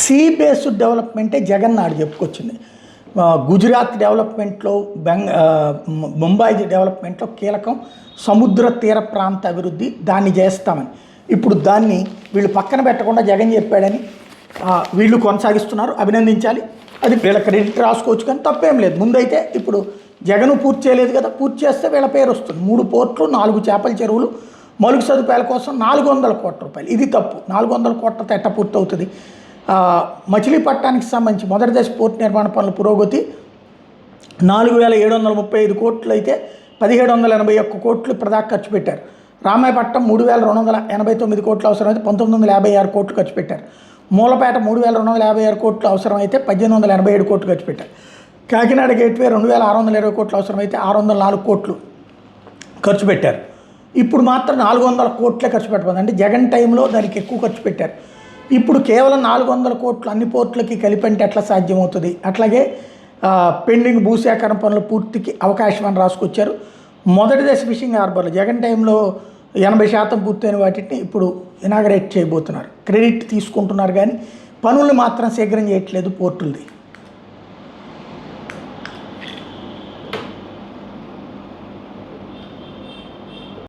See based డెవలప్మెంటే Jagan నాడు చెప్పుకొచ్చింది. గుజరాత్ డెవలప్మెంట్లో ముంబై డెవలప్మెంట్లో కీలకం సముద్ర తీర ప్రాంత అభివృద్ధి, దాన్ని చేస్తామని. ఇప్పుడు దాన్ని వీళ్ళు పక్కన పెట్టకుండా జగన్ చెప్పాడని వీళ్ళు కొనసాగిస్తున్నారు, అభినందించాలి. అది వీళ్ళ క్రెడిట్ రాసుకోవచ్చు, కానీ తప్పేం లేదు. ముందైతే ఇప్పుడు జగన్ పూర్తి చేయలేదు కదా, పూర్తి చేస్తే వీళ్ళ పేరు వస్తుంది. 3 పోర్ట్లు, 4 చేపల చెరువులు, మౌలిక సదుపాయాల కోసం 400 కోట్ల రూపాయలు. ఇది తప్పు. 400 కోట్లతో ఎట్ట పూర్తి అవుతుంది? మచిలీపట్నానికి సంబంధించి మొదటి దశ పోర్టు నిర్మాణ పనుల పురోగతి 4735 కోట్లు అయితే 1781 కోట్లు ఇప్పటిదాకా ఖర్చు పెట్టారు. రామాయపట్నం 3289 కోట్లు అవసరమైతే 1956 కోట్లు ఖర్చు పెట్టారు. మూలపేట 3256 కోట్లు అవసరమైతే 1887 కోట్లు ఖర్చు పెట్టారు. కాకినాడ గేట్వే 2620 కోట్లు అవసరమైతే 604 కోట్లు ఖర్చు పెట్టారు. ఇప్పుడు మాత్రం 400 కోట్లే ఖర్చు పెట్టబోతుంది. అంటే జగన్ టైంలో దానికి ఎక్కువ ఖర్చు పెట్టారు. ఇప్పుడు కేవలం 400 కోట్లు అన్ని పోర్టులకి కలిపంటే ఎట్లా సాధ్యమవుతుంది? అట్లాగే పెండింగ్ భూసేకరణ పనులు పూర్తికి అవకాశం అని రాసుకొచ్చారు. మొదటి దశ ఫిషింగ్ హార్బర్లు జగన్ టైంలో 80% పూర్తయిన వాటిని ఇప్పుడు ఇనాగరేట్ చేయబోతున్నారు. క్రెడిట్ తీసుకుంటున్నారు కానీ పనులు మాత్రం శీఘ్రం చేయట్లేదు పోర్టులది.